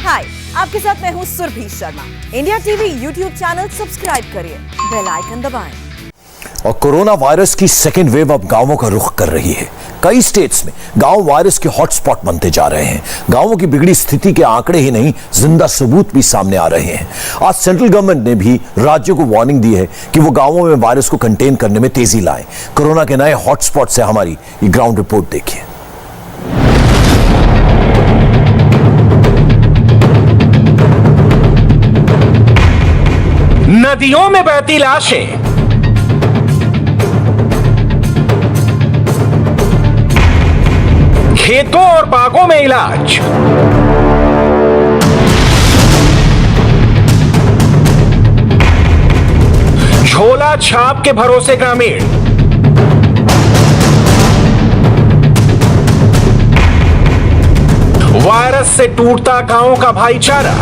हाय, आपके साथ मैं हूँ Surbhi Sharma. India TV YouTube channel subscribe करिए, बेल आइकन दबाएं। और कोरोना वायरस की सेकेंड वेव अब गांवों का रुख कर रही है। कई स्टेट्स में गांव वायरस के हॉटस्पॉट बनते जा रहे हैं। गांवों की बिगड़ी स्थिति के आंकड़े ही नहीं, जिंदा सबूत भी सामने आ रहे हैं। आज सेंट्रल गवर्नमेंट ने भी राज्यों को वार्निंग दी है कि वो गांवों में वायरस को कंटेन करने में तेजी लाएं। कोरोना के नए हॉटस्पॉट से हमारी ये ग्राउंड रिपोर्ट देखिए। नदियों में बहती लाशें, खेतों और बागों में इलाज, झोला छाप के भरोसे ग्रामीण, वायरस से टूटता गांवों का भाईचारा।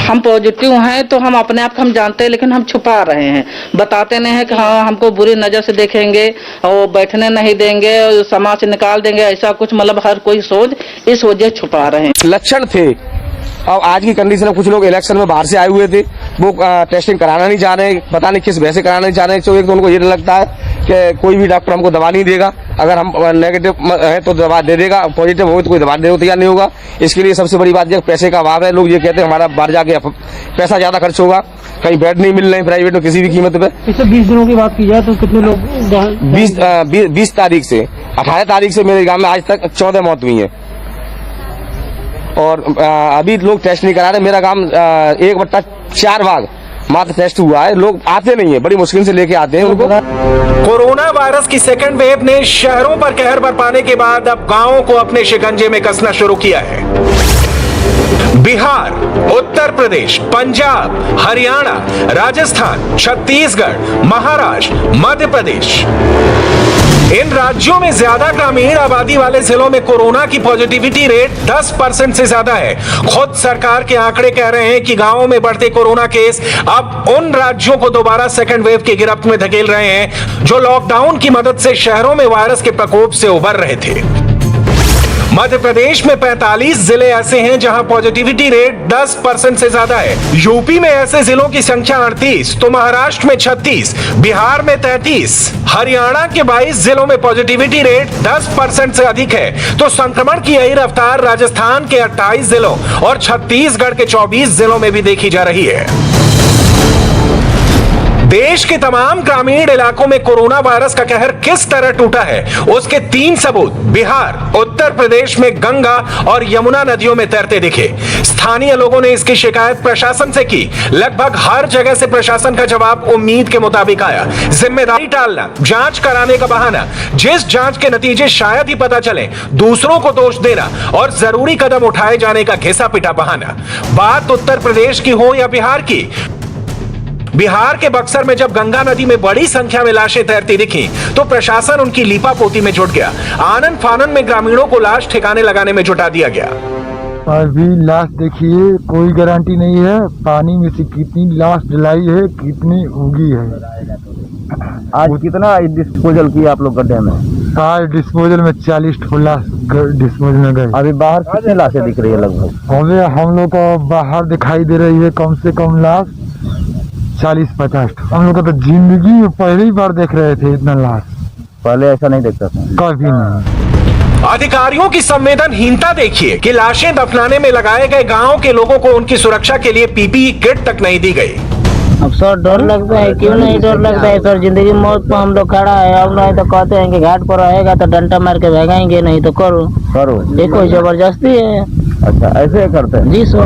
हम पॉजिटिव हैं तो हम अपने आप को हम जानते हैं, लेकिन हम छुपा रहे हैं, बताते नहीं हैं कि हाँ हमको बुरी नजर से देखेंगे और बैठने नहीं देंगे और समाज से निकाल देंगे, ऐसा कुछ मतलब हर कोई सोच इस वजह छुपा रहे हैं। लक्षण थे। अब आज की कंडीशन में कुछ लोग इलेक्शन में बाहर से आए हुए थे, वो टेस्टिंग कराना नहीं चाह रहे, पता नहीं किस वजह से कराना नहीं चाह रहे। तो एक तो उनको ये लगता है कि कोई भी डॉक्टर हमको दवा नहीं देगा, अगर हम नेगेटिव है तो दवा दे देगा, पॉजिटिव हो तो कोई दवा देने को तैयार नहीं होगा। इसके लिए सबसे बड़ी बात यह पैसे का अभाव है। लोग ये कहते हैं हमारा बाहर जाके पैसा ज्यादा खर्च होगा, कहीं बेड नहीं मिल रहे प्राइवेट में किसी भी कीमत पे। इससे 20 दिनों की बात की जाए तो कितने लोग 20 तारीख से 18 तारीख से मेरे गांव में आज तक 14 मौत हुई है और अभी लोग टेस्ट नहीं करा रहे। मेरा गांव 1/4 भाग मात्र टेस्ट हुआ है, लोग आते नहीं है, बड़ी मुश्किल से लेके आते हैं उनको। कोरोना वायरस की सेकेंड वेव ने शहरों पर कहर बरपाने के बाद अब गांवों को अपने शिकंजे में कसना शुरू किया है। बिहार, उत्तर प्रदेश, पंजाब, हरियाणा, राजस्थान, छत्तीसगढ़, महाराष्ट्र, मध्य प्रदेश, इन राज्यों में ज्यादा ग्रामीण आबादी वाले जिलों में कोरोना की पॉजिटिविटी रेट 10% से ज्यादा है। खुद सरकार के आंकड़े कह रहे हैं कि गांवों में बढ़ते कोरोना केस अब उन राज्यों को दोबारा सेकेंड वेव की गिरफ्त में धकेल रहे हैं जो लॉकडाउन की मदद से शहरों में वायरस के प्रकोप से उबर रहे थे। मध्य प्रदेश में 45 जिले ऐसे हैं जहां पॉजिटिविटी रेट 10% से ज्यादा है। यूपी में ऐसे जिलों की संख्या 38, तो महाराष्ट्र में 36, बिहार में 33, हरियाणा के 22 जिलों में पॉजिटिविटी रेट 10% से अधिक है। तो संक्रमण की यही रफ्तार राजस्थान के 28 जिलों और छत्तीसगढ़ के 24 जिलों में भी देखी जा रही है। देश के तमाम ग्रामीण इलाकों में कोरोना वायरस का कहर किस तरह टूटा है, उसके 3 सबूत बिहार, उत्तर प्रदेश में गंगा और यमुना नदियों में तैरते दिखे। स्थानीय लोगों ने इसकी शिकायत प्रशासन से की। लगभग हर जगह से प्रशासन का जवाब उम्मीद के मुताबिक आया। जिम्मेदारी टालना, जांच कराने का बहाना, जिस जांच के नतीजे शायद ही पता चले, दूसरों को दोष देना और जरूरी कदम उठाए जाने का घिसा पिटा बहाना। बात उत्तर प्रदेश की हो या बिहार की, बिहार के बक्सर में जब गंगा नदी में बड़ी संख्या में लाशें तैरती दिखी तो प्रशासन उनकी लीपापोती में जुट गया। आनन फानन में ग्रामीणों को लाश ठिकाने लगाने में जुटा दिया गया। अभी लाश देखिए, कोई गारंटी नहीं है पानी में से कितनी लाश जलाई है, कितनी उगी है। आज कितना डिस्पोजल किया आप लोग गड्ढे में? आज डिस्पोजल में 40 लाश डिस्पोजल में गए। अभी बाहर कितने लाशें दिख रही है? लगभग हमें हम लोग को बाहर दिखाई दे रही है कम से कम लाश 40-50। हम लोग तो जिंदगी में पहली बार देख रहे थे इतना लाश, पहले ऐसा नहीं देखता था कभी नहीं। अधिकारियों की संवेदनहीनता देखिए कि लाशें दफनाने में लगाए गए गांव के लोगों को उनकी सुरक्षा के लिए पीपीई किट तक नहीं दी गई। अब सर डर लगता है, क्यों नहीं डर लगता है सर? जिंदगी मौत पर हम लोग खड़ा है। अब नहीं तो कहते हैं कि घाट पर रहेगा तो डंडा मार के भगाएंगे, नहीं तो करो ये कोई जबरदस्ती है। अच्छा, ऐसे करते हैं? जी सर,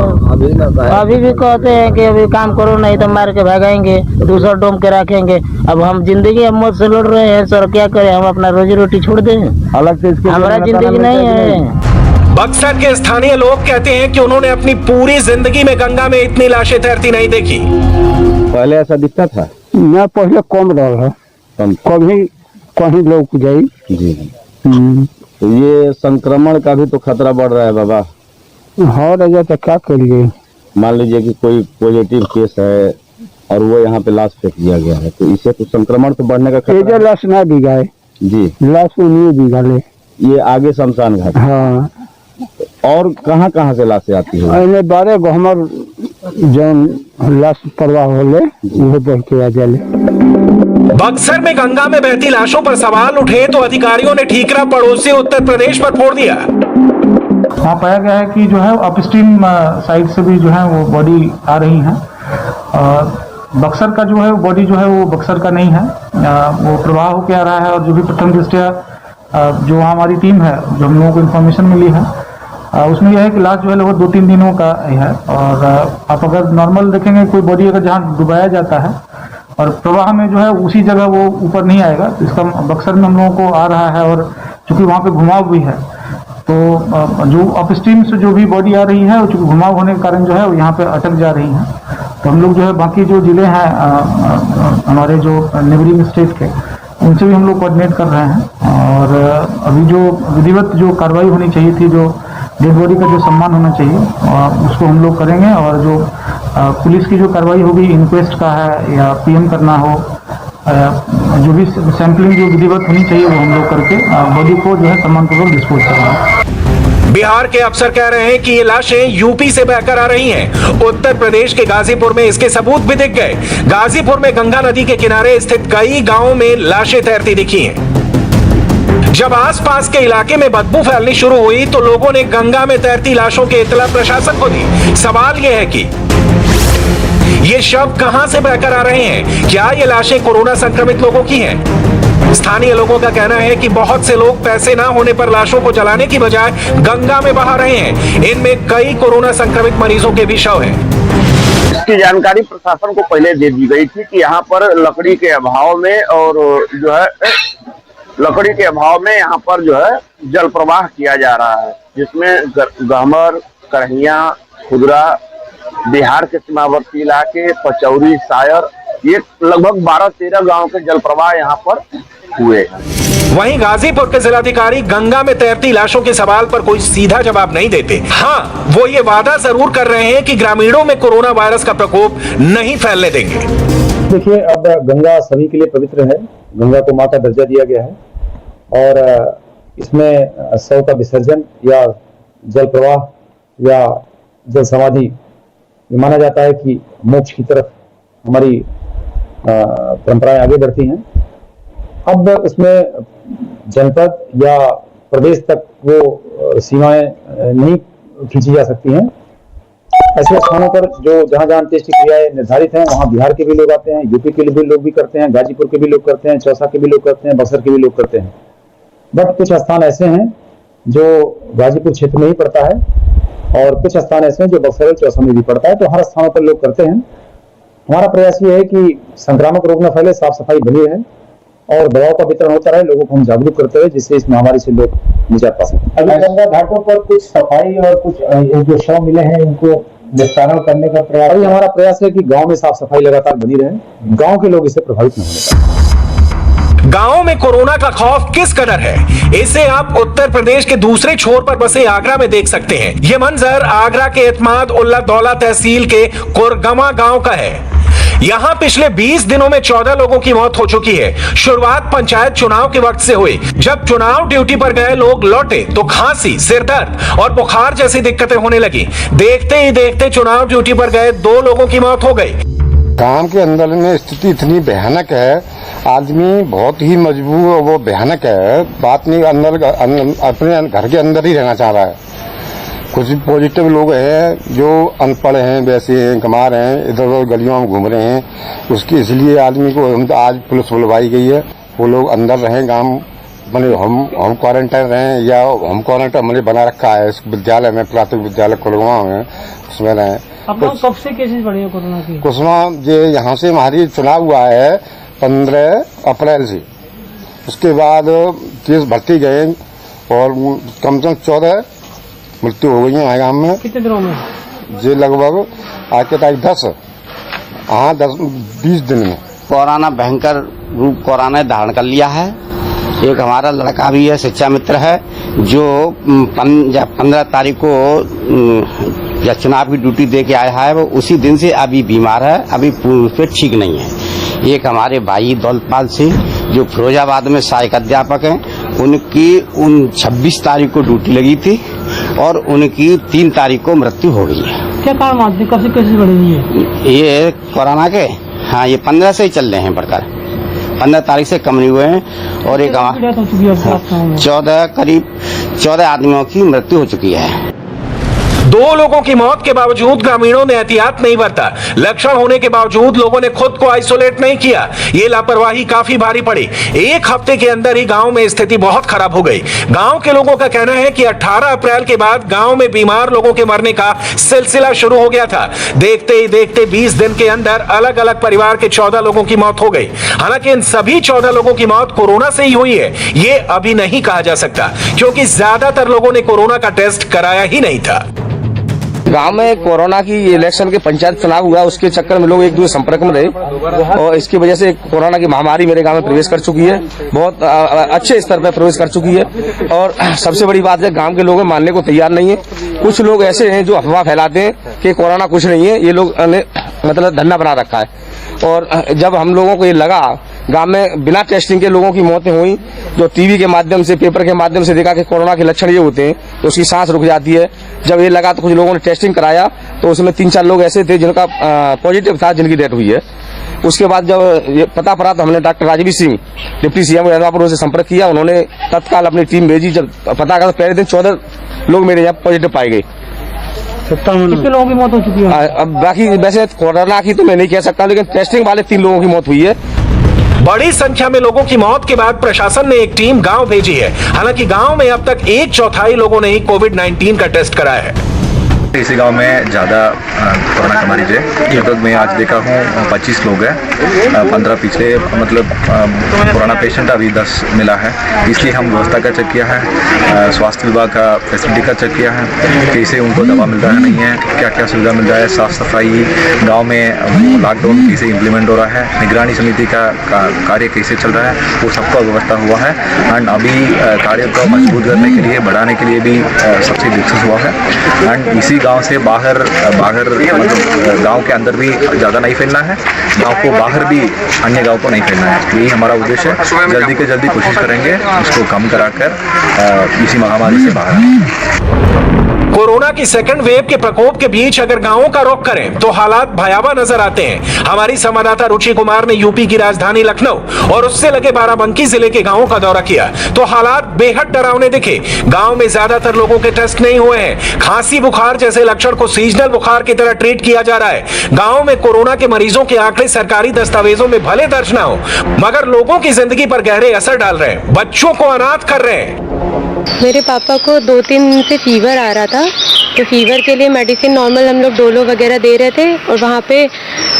अभी भी कहते हैं कि अभी काम करो नहीं तो मार के भगाएंगे, दूसरा डोम के रखेंगे। अब हम जिंदगी अब मौत से लड़ रहे हैं सर, क्या करें? हम अपना रोजी रोटी छोड़ दें? अलग से इसके हमारा जिंदगी नहीं है। बक्सर के स्थानीय लोग कहते हैं कि उन्होंने अपनी पूरी जिंदगी में गंगा में इतनी लाशें तैरती नहीं देखी। पहले ऐसा दिखता था? मैं पहले कम रहा, कभी कहीं लोग गई जी। तो ये संक्रमण का भी तो खतरा बढ़ रहा है बाबा। हाँ राजा, तो क्या करिए? मान लीजिए कि कोई पॉजिटिव केस है और वो यहाँ पे लाश फेंक दिया गया है, तो इससे तो संक्रमण तो बढ़ने का खतरा है। लाश ना दी जाए जी, लाश को नहीं दी गए, ये आगे शमशान घाट। हाँ और कहाँ कहाँ से लाशें आती है? अने बारे हमर जौन लाश परवाह होले वो देख के आ जाले। बक्सर में गंगा में बहती लाशों पर सवाल उठे तो अधिकारियों ने ठीकरा पड़ोसी उत्तर प्रदेश पर फोड़ दिया। वहाँ पाया गया है कि जो है अपस्ट्रीम साइड से भी जो है वो बॉडी आ रही है। बक्सर का जो है बॉडी जो है वो बक्सर का नहीं है, वो प्रवाह होकर आ रहा है। और जो भी प्रथम दृष्टया जो हमारी टीम है, जो हम लोगों को इन्फॉर्मेशन मिली है, उसमें यह है कि लाश जो है लगभग 2-3 दिनों का है। और आप अगर नॉर्मल देखेंगे कोई बॉडी अगर जहाँ डुबाया जाता है और प्रवाह में जो है उसी जगह वो ऊपर नहीं आएगा, तो इसका बक्सर में हम लोगों को आ रहा है। और चूंकि वहाँ पे घुमाव भी है, तो जो अपस्ट्रीम से जो भी बॉडी आ रही है, चूंकि घुमाव होने के कारण जो है वो यहाँ पे अटक जा रही है। तो हम लोग जो है बाकी जो जिले हैं हमारे जो नेबरिंग स्टेट के, उनसे भी हम लोग कोऑर्डिनेट कर रहे हैं। और अभी जो विधिवत जो कार्रवाई होनी चाहिए थी, जो डेड बॉडी का जो सम्मान होना चाहिए, उसको हम लोग करेंगे। और जो पुलिस की जो कार्रवाई होगी, इंक्वेस्ट का है या पीएम करना हो, जो भी सैंपलिंग जो विधिवत होनी चाहिए वो हम लोग करके बॉडी को जो है सम्मानपूर्वक डिस्पोज करेंगे। बिहार के अफसर कह रहे हैं कि ये लाशें यूपी से बहकर आ रही हैं। उत्तर प्रदेश के गाजीपुर में इसके सबूत भी दिख गए। गाजीपुर में गंगा नदी के किनारे स्थित कई गांवों में लाशें तैरती दिखी हैं। जब आसपास के इलाके में बदबू फैलनी शुरू हुई तो लोगों ने गंगा में तैरती लाशों की इत्तला प्रशासन को दी। सवाल यह है कि ये शव कहां से बहकर आ रहे हैं? क्या ये लाशें कोरोना संक्रमित लोगों की हैं? स्थानीय लोगों का कहना है कि बहुत से लोग पैसे ना होने पर लाशों को जलाने की बजाय गंगा में बहा रहे हैं। इनमें कई कोरोना संक्रमित मरीजों के भी शव हैं। इसकी जानकारी प्रशासन को पहले दे दी गई थी कि यहाँ पर लकड़ी के अभाव में और जो है लकड़ी के अभाव में यहाँ पर जो है जल प्रवाह किया जा रहा है, जिसमें गहमर, करहिया, खुदरा, बिहार के सीमावर्ती इलाके, पचौरी, सायर, ये लगभग 12-13 गांव के जल प्रवाह यहाँ पर हुए। वहीं गाजीपुर के जिलाधिकारी गंगा में तैरती लाशों के सवाल पर कोई सीधा जवाब नहीं देते। हाँ, वो ये वादा जरूर कर रहे हैं कि ग्रामीणों में कोरोना वायरस का प्रकोप नहीं फैलने देंगे। देखिए, अब गंगा सभी के लिए पवित्र है। गंगा को माता दर्जा दिया गया है और इसमें शव का विसर्जन या जल प्रवाह या जल समाधि माना जाता है कि मोक्ष की तरफ हमारी परंपराएं आगे बढ़ती हैं। अब उसमें जनपद या प्रदेश तक वो सीमाएं नहीं खींची जा सकती हैं। ऐसे स्थानों पर जो जहां जहां अंत्येष्टि क्रियाएं निर्धारित हैं, वहां बिहार के भी लोग आते हैं, यूपी के भी लोग भी करते हैं, गाजीपुर के भी लोग करते हैं, चौसा के भी लोग करते हैं, बक्सर के भी लोग करते हैं। बट कुछ स्थान ऐसे हैं जो गाजीपुर क्षेत्र में ही पड़ता है और कुछ स्थान ऐसे हैं जो बक्सर और चौसा में भी पड़ता है। तो हर स्थानों पर लोग करते हैं। हमारा प्रयास ये है कि संक्रामक रोग न फैले, साफ सफाई बनी रहे और दवाओं का वितरण होता रहे, लोगों को हम जागरूक करते रहे, जिससे इस महामारी से लोग निजात पा सकें। अभी गंगा घाटों पर कुछ सफाई और कुछ जो शव मिले हैं इनको निस्तारण करने का प्रयास। अभी हमारा प्रयास है कि गांव में साफ सफाई लगातार बनी रहे, गांव के लोग इससे प्रभावित न होने पाए। गांव में कोरोना का खौफ किस कदर है, इसे आप उत्तर प्रदेश के दूसरे छोर पर बसे आगरा में देख सकते हैं। ये मंजर आगरा के एतमाद उल्ला दौला तहसील के कोरगमा गांव का है। यहां पिछले 20 दिनों में 14 लोगों की मौत हो चुकी है। शुरुआत पंचायत चुनाव के वक्त से हुई। जब चुनाव ड्यूटी पर गए लोग लौटे तो खांसी, सिरदर्द और बुखार जैसी दिक्कतें होने लगी। देखते ही देखते चुनाव ड्यूटी पर गए 2 लोगों की मौत हो गई। गांव के अंदर में स्थिति इतनी भयानक है, आदमी बहुत ही मजबूर और वो भयानक है। बात नहीं, अंदर अपने घर के अंदर ही रहना चाह रहा है। कुछ पॉजिटिव लोग हैं जो अनपढ़ हैं, वैसे हैं, कमार हैं, इधर उधर गलियों में घूम रहे हैं। उसकी इसलिए आदमी को आज पुलिस बुलवाई गई है, वो लोग अंदर रहें, गांव मैंने हम क्वारंटाइन रहें या होम क्वारंटाइन मैंने बना रखा है इस विद्यालय में, प्राथमिक विद्यालय कोरगमा में, उसमें रहें। कब से केसेस बढ़े हैं कोरोना की? कुसमा जो यहाँ से हमारी चुनाव हुआ है 15 अप्रैल से, उसके बाद केस बढ़ते गए और कम से कम 14 मृत्यु हो गई है हमारे गाँव में। कितने दिनों में? ये लगभग आज के तारीख 10 20 दिन में। कोरोना भयंकर रूप कोरोना धारण कर लिया है। एक हमारा लड़का भी है, शिक्षा मित्र है, जो 15 तारीख को या चुनाव की ड्यूटी दे के आया है। वो उसी दिन से अभी बीमार है, अभी पूर्ण पे ठीक नहीं है। एक हमारे भाई दौलतपाल सिंह जो फिरोजाबाद में सहायक अध्यापक हैं, उनकी 26 तारीख को ड्यूटी लगी थी और उनकी 3 तारीख को मृत्यु हो गई है। क्या कारण आदमी कब से कैसे बढ़ी हुई है? ये कोरोना के, हाँ, ये 15 से ही चल रहे हैं बढ़कर, 15 तारीख से कम नहीं हुए हैं। और एक 14 आदमियों की मृत्यु हो चुकी है। 2 लोगों की मौत के बावजूद ग्रामीणों ने एहतियात नहीं बरता। लक्षण होने के बावजूद लोगों ने खुद को आइसोलेट नहीं किया। ये लापरवाही काफी भारी पड़ी। 1 हफ्ते के अंदर ही गांव में स्थिति बहुत खराब हो गई। गांव के लोगों का कहना है कि 18 अप्रैल के बाद गांव में बीमार लोगों के मरने का सिलसिला शुरू हो गया था। देखते ही देखते 20 दिन के अंदर अलग अलग परिवार के 14 लोगों की मौत हो गई। हालांकि इन सभी 14 लोगों की मौत कोरोना से ही हुई है, ये अभी नहीं कहा जा सकता, क्योंकि ज्यादातर लोगों ने कोरोना का टेस्ट कराया ही नहीं था। गांव में कोरोना की इलेक्शन के पंचायत चुनाव हुआ, उसके चक्कर में लोग एक दूसरे संपर्क में रहे और इसकी वजह से कोरोना की महामारी मेरे गांव में प्रवेश कर चुकी है, बहुत अच्छे स्तर पर प्रवेश कर चुकी है। और सबसे बड़ी बात है, गांव के लोग मानने को तैयार नहीं है। कुछ लोग ऐसे हैं जो अफवाह फैलाते हैं कि कोरोना कुछ नहीं है, ये लोग ने मतलब धंधा बना रखा है। और जब हम लोगों को ये लगा, गांव में बिना टेस्टिंग के लोगों की मौतें हुई, जो टीवी के माध्यम से, पेपर के माध्यम से देखा कि कोरोना के लक्षण ये होते हैं, तो उसकी सांस रुक जाती है। जब ये लगा तो कुछ लोगों ने टेस्टिंग कराया, तो उसमें 3-4 लोग ऐसे थे जिनका पॉजिटिव था, जिनकी डेथ हुई है। उसके बाद जब ये पता पड़ा तो हमने doctor Rajveer Singh, deputy CM Raidapur से संपर्क किया। उन्होंने तत्काल अपनी टीम भेजी। जब पता करा तो पहले दिन 14 लोग मेरे यहाँ पॉजिटिव पाए गए। कितने लोगों की मौत हो चुकी है? अब बाकी वैसे कोरोना की तो मैं नहीं कह सकता, लेकिन टेस्टिंग वाले 3 लोगों की मौत हुई है। बड़ी संख्या में लोगों की मौत के बाद प्रशासन ने एक टीम गांव भेजी है। हालांकि गांव में अब तक 1/4 लोगों ने ही कोविड-19 का टेस्ट कराया है। इसी गांव में ज़्यादा कोरोना का मरीज है। लगभग मैं आज देखा हूँ 25 लोग हैं, 15 पिछले, मतलब कोरोना पेशेंट अभी 10 मिला है। इसलिए हम व्यवस्था का चेक किया है, स्वास्थ्य विभाग का फैसिलिटी का चेक किया है, कैसे उनको दवा मिल रहा है, नहीं है, क्या क्या सुविधा मिल रहा है, साफ सफाई, गाँव में लॉकडाउन कैसे इम्प्लीमेंट हो रहा है, निगरानी समिति का कार्य कैसे चल रहा है, वो सबका व्यवस्था हुआ है। एंड अभी कार्य को मजबूत करने के लिए, बढ़ाने के लिए भी सबसे विकसित हुआ है। एंड इसी गांव से बाहर मतलब गांव के अंदर भी ज़्यादा नहीं फैलना है, गांव को बाहर भी अन्य गांव को नहीं फैलना है। यही हमारा उद्देश्य है। जल्दी के जल्दी कोशिश करेंगे इसको कम कराकर इसी महामारी से बाहर। कोरोना की सेकंड वेव के प्रकोप के बीच अगर गांवों का रुख करें तो हालात भयावह नजर आते हैं। हमारी संवाददाता रुचि कुमार ने यूपी की राजधानी लखनऊ और उससे लगे बाराबंकी जिले के गांवों का दौरा किया तो हालात बेहद डरावने दिखे। गांव में ज्यादातर लोगों के टेस्ट नहीं हुए हैं। खांसी बुखार जैसे लक्षण को सीजनल बुखार की तरह ट्रीट किया जा रहा है। गांव में कोरोना के मरीजों के आंकड़े सरकारी दस्तावेजों में भले दर्ज न हो, मगर लोगों की जिंदगी पर गहरे असर डाल रहे हैं, बच्चों को अनाथ कर रहे हैं। मेरे पापा को 2-3 दिन से फीवर आ रहा था, तो फीवर के लिए मेडिसिन नॉर्मल हम लोग डोलो वगैरह दे रहे थे। और वहाँ पे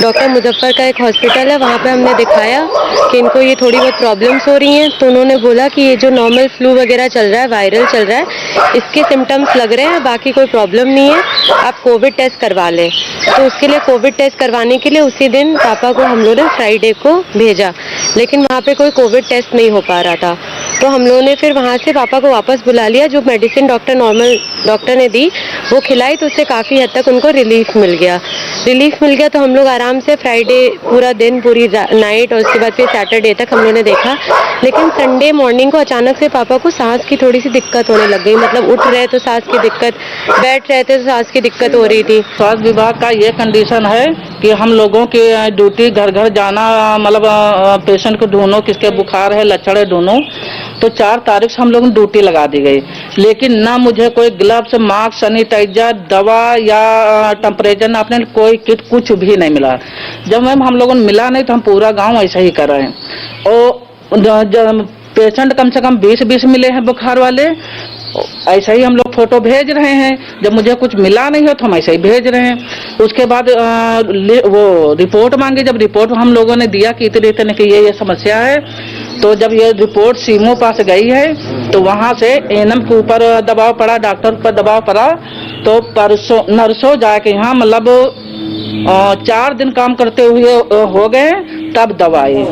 डॉक्टर मुजफ्फर का एक हॉस्पिटल है, वहाँ पे हमने दिखाया कि इनको ये थोड़ी बहुत प्रॉब्लम्स हो रही हैं। तो उन्होंने बोला कि ये जो नॉर्मल फ्लू वगैरह चल रहा है, वायरल चल रहा है, इसके सिम्टम्स लग रहे हैं, बाकी कोई प्रॉब्लम नहीं है, आप कोविड टेस्ट करवा लें। तो उसके लिए कोविड टेस्ट करवाने के लिए उसी दिन पापा को हम लोगों ने फ्राइडे को भेजा, लेकिन वहाँ पे कोई कोविड टेस्ट नहीं हो पा रहा था। तो हम लोगों ने फिर वहाँ से पापा को वापस बुला लिया। जो मेडिसिन डॉक्टर ने दी वो खिलाई, तो उससे काफ़ी हद तक उनको रिलीफ मिल गया। तो हम लोग आराम से फ्राइडे पूरा दिन, पूरी नाइट और उसके बाद फिर सैटरडे तक हम लोगों ने देखा। लेकिन संडे मॉर्निंग को अचानक से पापा को सांस की थोड़ी सी दिक्कत होने लग गई। मतलब उठ रहे तो सांस की दिक्कत, बैठ रहे थे तो सांस की दिक्कत हो रही थी। स्वास्थ्य विभाग का ये कंडीशन है कि हम लोगों की ड्यूटी घर घर जाना, मतलब पेशेंट को ढूंढो, किसके बुखार है, लक्षण है, ढूंढो। तो 4 तारीख से हम लोगों ने ड्यूटी लगा दी गई, लेकिन ना मुझे कोई ग्लव्स, मास्क, सैनिटाइजर, दवा या टेम्परेचर नापने कोई किट कुछ भी नहीं मिला। जब मैम हम लोगों ने मिला नहीं तो हम पूरा गांव ऐसा ही कर रहे हैं। और पेशेंट कम से कम 20 मिले हैं बुखार वाले, ऐसा ही हम लोग फोटो भेज रहे हैं। जब मुझे कुछ मिला नहीं हो तो हम ऐसे ही भेज रहे हैं। उसके बाद वो रिपोर्ट मांगी, जब रिपोर्ट हम लोगों ने दिया कि इतने की ये समस्या है, तो जब ये रिपोर्ट सीएमओ पास गई है तो वहाँ से एएनएम के ऊपर दबाव पड़ा, डॉक्टर पर दबाव पड़ा। तो परसों नर्सों जाके यहाँ मतलब 4 दिन काम करते हुए हो गए, तब दवाई।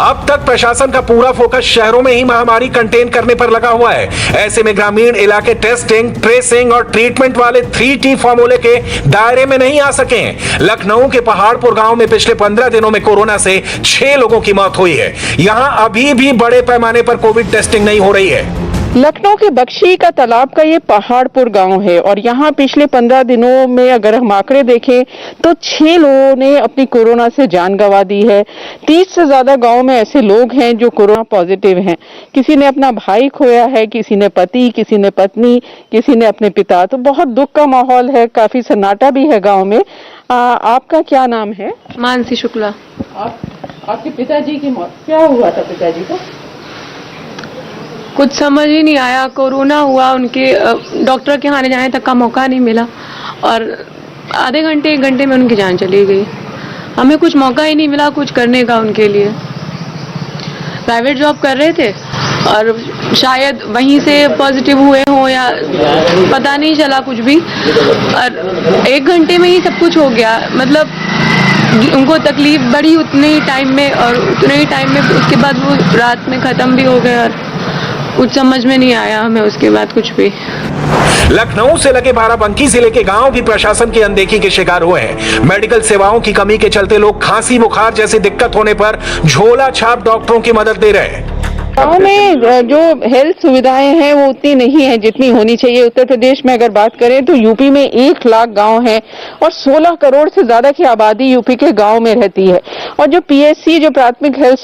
अब तक प्रशासन का पूरा फोकस शहरों में ही महामारी कंटेन करने पर लगा हुआ है। ऐसे में ग्रामीण इलाके टेस्टिंग, ट्रेसिंग और ट्रीटमेंट वाले 3T फॉर्मूले के दायरे में नहीं आ सके हैं। लखनऊ के पहाड़पुर गांव में पिछले 15 दिनों में कोरोना से 6 लोगों की मौत हुई है। यहां अभी भी बड़े पैमाने पर कोविड टेस्टिंग नहीं हो रही है। लखनऊ के बख्शी का तालाब का ये पहाड़पुर गांव है और यहाँ पिछले 15 दिनों में अगर हम आंकड़े देखें तो 6 लोगों ने अपनी कोरोना से जान गंवा दी है। 30 से ज्यादा गांव में ऐसे लोग हैं जो कोरोना पॉजिटिव हैं। किसी ने अपना भाई खोया है, किसी ने पति, किसी ने पत्नी, किसी ने अपने पिता। तो बहुत दुख का माहौल है, काफी सन्नाटा भी है गाँव में। आपका क्या नाम है? मानसी शुक्ला। आपके पिताजी की मौत, क्या हुआ था पिताजी को? कुछ समझ ही नहीं आया, कोरोना हुआ, उनके डॉक्टर के यहाँ जाने तक का मौका नहीं मिला और आधे घंटे 1 घंटे में उनकी जान चली गई। हमें कुछ मौका ही नहीं मिला कुछ करने का उनके लिए। प्राइवेट जॉब कर रहे थे और शायद वहीं से पॉजिटिव हुए हों या पता नहीं चला कुछ भी, और 1 घंटे में ही सब कुछ हो गया। मतलब उनको तकलीफ बढ़ी उतने ही टाइम में और उतने ही टाइम में उसके बाद वो रात में ख़त्म भी हो गए और कुछ समझ में नहीं आया हमें उसके बाद कुछ भी। लखनऊ से लगे बाराबंकी जिले के गांव भी प्रशासन की अनदेखी के शिकार हुए हैं। मेडिकल सेवाओं की कमी के चलते लोग खांसी बुखार जैसी दिक्कत होने पर झोला छाप डॉक्टरों की मदद दे रहे हैं। गाँव में जो हेल्थ सुविधाएं हैं वो उतनी नहीं है जितनी होनी चाहिए। उत्तर प्रदेश में अगर बात करें तो यूपी में 1 लाख गांव है और 16 करोड़ से ज्यादा की आबादी यूपी के गांव में रहती है। और जो PSC जो प्राथमिक हेल्थ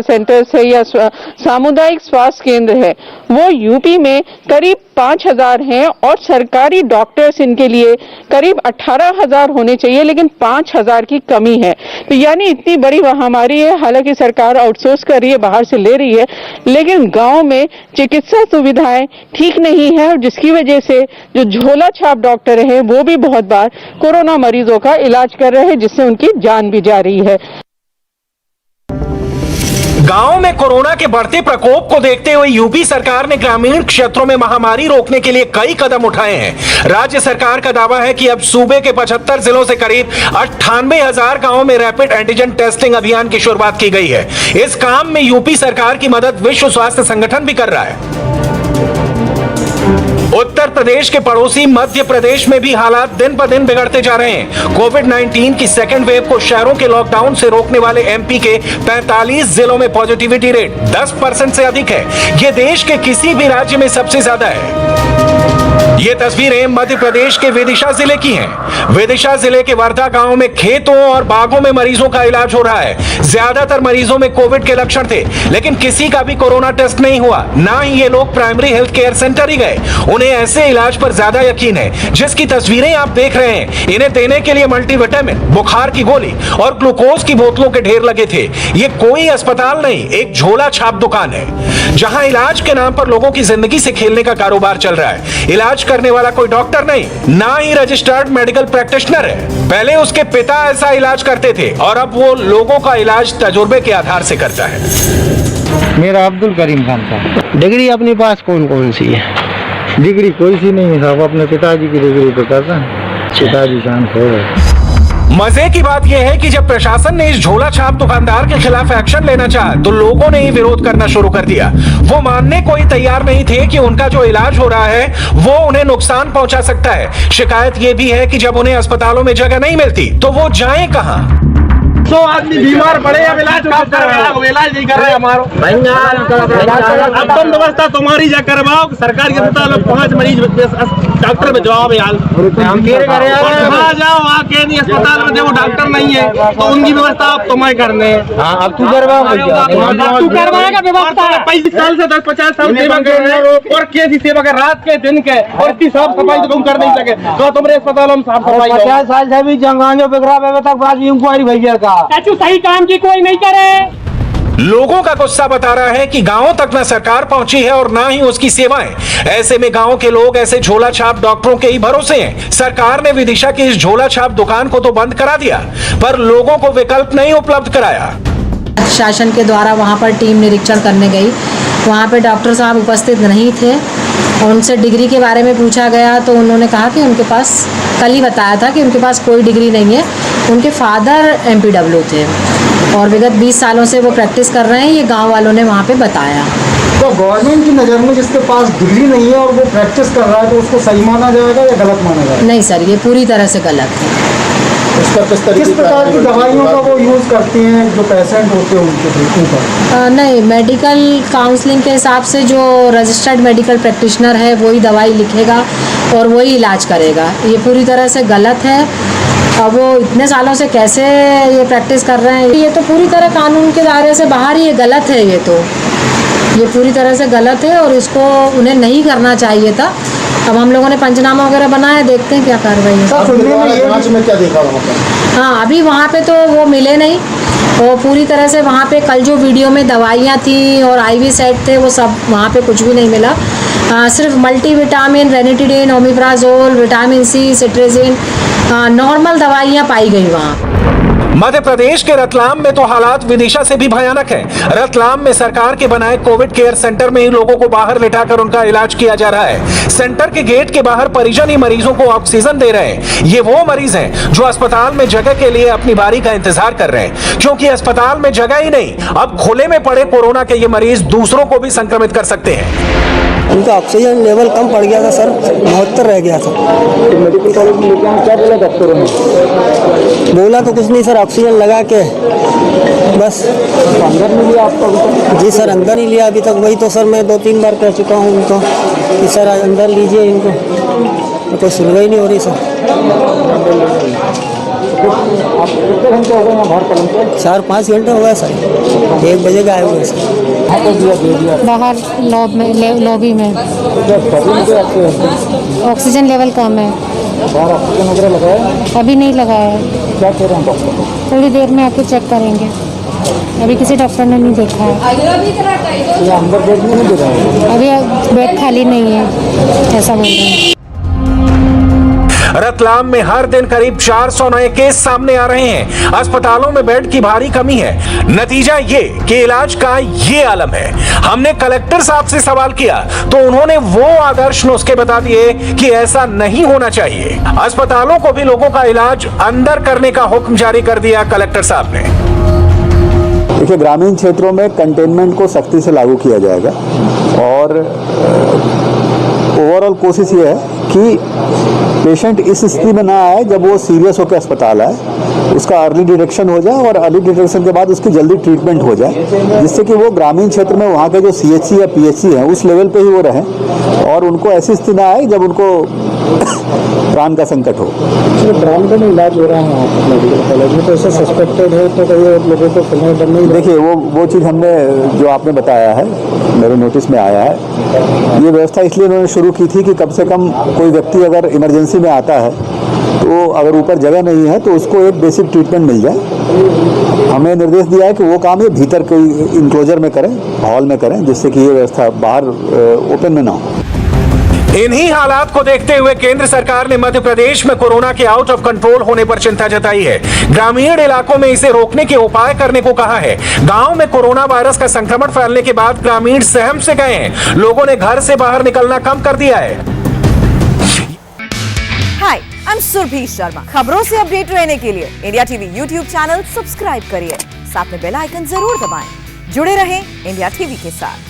सेंटर्स है या सामुदायिक स्वास्थ्य केंद्र है वो यूपी में करीब 5,000 हैं और सरकारी डॉक्टर्स इनके लिए करीब 18,000 होने चाहिए, लेकिन 5,000 की कमी है। तो यानी इतनी बड़ी महामारी है। हालांकि सरकार आउटसोर्स कर रही है, बाहर से ले रही है, लेकिन गांव में चिकित्सा सुविधाएं ठीक नहीं है और जिसकी वजह से जो झोला छाप डॉक्टर हैं वो भी बहुत बार कोरोना मरीजों का इलाज कर रहे हैं, जिससे उनकी जान भी जा रही है। गांव में कोरोना के बढ़ते प्रकोप को देखते हुए यूपी सरकार ने ग्रामीण क्षेत्रों में महामारी रोकने के लिए कई कदम उठाए हैं। राज्य सरकार का दावा है कि अब सूबे के 75 जिलों से करीब 98,000 गांवों में रैपिड एंटीजन टेस्टिंग अभियान की शुरुआत की गई है। इस काम में यूपी सरकार की मदद विश्व स्वास्थ्य संगठन भी कर रहा है। उत्तर प्रदेश के पड़ोसी मध्य प्रदेश में भी हालात दिन ब दिन बिगड़ते जा रहे हैं। कोविड-19 की सेकेंड वेव को शहरों के लॉकडाउन से रोकने वाले MP के 45 जिलों में पॉजिटिविटी रेट 10% से अधिक है। यह देश के किसी भी राज्य में सबसे ज्यादा है। ये तस्वीरें मध्य प्रदेश के विदिशा जिले की हैं। विदिशा जिले के वर्धा गांव में खेतों और बागों में मरीजों का इलाज हो रहा है। ज्यादातर मरीजों में कोविड के लक्षण थे, लेकिन किसी का भी कोरोना टेस्ट नहीं हुआ। ना ही ये लोग प्राइमरी हेल्थ केयर सेंटर ही गए। उन्हें ऐसे इलाज पर ज्यादा यकीन है। जिसकी तस्वीरें आप देख रहे हैं, इन्हें देने के लिए मल्टीविटामिन, बुखार की गोली और ग्लूकोज की बोतलों के ढेर लगे थे। ये कोई अस्पताल नहीं, एक झोला छाप दुकान है, जहां इलाज के नाम पर लोगों की जिंदगी से खेलने का कारोबार चल रहा है। इलाज करने वाला कोई डॉक्टर नहीं, ना ही रजिस्टर्ड मेडिकल प्रैक्टिशनर है। पहले उसके पिता ऐसा इलाज करते थे और अब वो लोगों का इलाज तजुर्बे के आधार से करता है। मेरा अब्दुल करीम खान था। डिग्री अपने पास कौन कौन सी है? डिग्री कोई सी नहीं है साहब, अपने पिताजी की डिग्री पे कर रहे हैं। पिताजी शांत हो गए। मजे की बात यह है कि जब प्रशासन ने इस झोला छाप दुकानदार के खिलाफ एक्शन लेना चाहा तो लोगों ने ही विरोध करना शुरू कर दिया। वो मानने को ही तैयार नहीं थे कि उनका जो इलाज हो रहा है वो उन्हें नुकसान पहुंचा सकता है। शिकायत ये भी है कि जब उन्हें अस्पतालों में जगह नहीं मिलती तो वो जाएं कहां। 100 आदमी बीमार पड़े, अब इलाज नहीं कर रहे हमारो। अब तुम व्यवस्था तुम्हारी जा करवाओ। सरकार के मुताबिक 5 मरीज डॉक्टर में जवाब है। वहाँ जाओ, वहाँ के नहीं अस्पताल में देखो डॉक्टर नहीं है तो उनकी व्यवस्था आप तुम्हें करने। अब तू करवाओ, तू करवाएगा व्यवस्था। 35 साल से 10-50 साल सेवा कर रहे हैं और कैसी सेवा कर, रात के दिन के, और इतनी साफ सफाई तो तुम कर नहीं सके तो तुम्हारे अस्पतालों में साफ सफाई 50 साल से भी जंगांजों पे तक बात इंक्वायरी भैया का सही काम की कोई नहीं करे। लोगों का गुस्सा बता रहा है कि गांवों तक न सरकार पहुंची है और ना ही उसकी सेवाएं। ऐसे में गांव के लोग ऐसे झोला छाप डॉक्टरों के ही भरोसे हैं। सरकार ने विदिशा की इस झोला छाप दुकान को तो बंद करा दिया, पर लोगों को विकल्प नहीं उपलब्ध कराया। शासन के द्वारा वहां पर टीम निरीक्षण करने गई, वहां पे डॉक्टर साहब उपस्थित नहीं थे और उनसे डिग्री के बारे में पूछा गया तो उन्होंने कहा कि उनके पास, कल ही बताया था कि उनके पास कोई डिग्री नहीं है। उनके फादर MPW थे और विगत 20 सालों से वो प्रैक्टिस कर रहे हैं, ये गांव वालों ने वहाँ पे बताया। तो गवर्नमेंट की नज़र में जिसके पास डिग्री नहीं है और वो प्रैक्टिस कर रहा है तो उसको सही माना जाएगा या गलत माना जाएगा? नहीं सर, ये पूरी तरह से गलत है। किस प्रकार की दवाइयों का वो यूज़ करते हैं जो पेशेंट होते हैं उनके ऊपर? नहीं, मेडिकल काउंसलिंग के हिसाब से जो रजिस्टर्ड मेडिकल प्रैक्टिशनर है वही दवाई लिखेगा और वही इलाज करेगा। ये पूरी तरह से गलत है। अब वो इतने सालों से कैसे ये प्रैक्टिस कर रहे हैं, ये तो पूरी तरह कानून के दायरे से बाहर ही, ये गलत है। ये पूरी तरह से गलत है और इसको उन्हें नहीं करना चाहिए था। अब हम लोगों ने पंचनामा वगैरह बनाया, देखते हैं क्या कार्रवाई है। जांच में क्या देखा वहाँ पर? हाँ, अभी वहाँ पे तो वो मिले नहीं। वो पूरी तरह से वहाँ पे कल जो वीडियो में दवाइयाँ थी और IV सेट थे, वो सब वहाँ पे कुछ भी नहीं मिला। सिर्फ multivitamin, ranitidine, omeprazole, vitamin C, cetirizine, normal दवाइयाँ पाई गई वहाँ। मध्य प्रदेश के रतलाम में तो हालात विदिशा से भी भयानक है। रतलाम में सरकार के बनाए कोविड केयर सेंटर में ही लोगों को बाहर लिटाकर उनका इलाज किया जा रहा है। सेंटर के गेट के बाहर परिजन ही मरीजों को ऑक्सीजन दे रहे हैं। ये वो मरीज हैं जो अस्पताल में जगह के लिए अपनी बारी का इंतजार कर रहे हैं, क्योंकि अस्पताल में जगह ही नहीं। अब खुले में पड़े कोरोना के ये मरीज दूसरों को भी संक्रमित कर सकते हैं। उनका ऑक्सीजन लेवल कम पड़ गया था सर, 72 रह गया था। तो मेडिकल कॉलेज में लेके आए, क्या बोला डॉक्टरों ने? बोला तो कुछ नहीं सर, ऑक्सीजन लगा के बस। अंदर नहीं लिया आपका? जी सर, अंदर नहीं लिया अभी तक। वही तो सर मैं 2-3 बार कह चुका हूँ उनको कि सर अंदर लीजिए इनको, तो कोई सुनवाई नहीं हो रही सर। आप कितने घंटे हो गए यहाँ बाहर पहुँचे? 4-5 घंटे हो गए सर, 1 बजे का आए हुए सर। बाहर लॉबी में ऑक्सीजन लेवल कम है। बाहर ऑक्सीजन वगैरह लगाया? अभी नहीं लगाया है। क्या कह रहे हैं डॉक्टर? थोड़ी देर में आके चेक करेंगे। अभी किसी डॉक्टर ने नहीं देखा है। अंदर बेड में नहीं दे रहा है? अभी बेड खाली नहीं है, ऐसा बोल रहे हैं। रतलाम में हर दिन करीब 400 नए केस सामने आ रहे हैं। अस्पतालों में बेड की भारी कमी है। नतीजा ये कि इलाज का ये आलम है। हमने कलेक्टर साहब से सवाल किया तो उन्होंने वो आदर्श नुस्खे बता दिए कि ऐसा नहीं होना चाहिए। अस्पतालों को भी लोगों का इलाज अंदर करने का हुक्म जारी कर दिया कलेक्टर साहब ने। देखिए, ग्रामीण क्षेत्रों में कंटेनमेंट को सख्ती से लागू किया जाएगा और ओवरऑल कोशिश ये है कि पेशेंट इस स्थिति में ना आए जब वो सीरियस होकर अस्पताल आए, उसका अर्ली डिटेक्शन हो जाए और अर्ली डिटेक्शन के बाद उसकी जल्दी ट्रीटमेंट हो जाए, जिससे कि वो ग्रामीण क्षेत्र में वहाँ के जो CHC या PHC हैं उस लेवल पे ही वो रहें और उनको ऐसी स्थिति ना आए जब उनको प्राण का संकट हो। प्राण का नहीं इलाज हो रहा है मेडिकल कॉलेज में, तो ऐसा सस्पेक्टेड है तो कई लोगों को खुलने डर नहीं। देखिए, वो चीज़ हमने जो आपने बताया है मेरे नोटिस में आया है। ये व्यवस्था इसलिए उन्होंने शुरू की थी कि कम से कम कोई व्यक्ति अगर इमरजेंसी में आता है तो अगर ऊपर जगह नहीं है तो उसको एक बेसिक ट्रीटमेंट मिल जाए। हमें निर्देश दिया है कि वो काम ये भीतर कोई इंक्लोजर में करें, हॉल में करें, जिससे कि ये व्यवस्था बाहर ओपन में ना हो। इन्हीं हालात को देखते हुए केंद्र सरकार ने मध्य प्रदेश में कोरोना के आउट ऑफ कंट्रोल होने पर चिंता जताई है। ग्रामीण इलाकों में इसे रोकने के उपाय करने को कहा है। गांव में कोरोना वायरस का संक्रमण फैलने के बाद ग्रामीण सहम से गए हैं। लोगों ने घर से बाहर निकलना कम कर दिया है। हाय, आई एम सुरभि शर्मा। खबरों से अपडेट रहने के लिए India TV YouTube channel subscribe करिए, साथ में बेल आइकन जरूर दबाएं। जुड़े रहें इंडिया टीवी के साथ।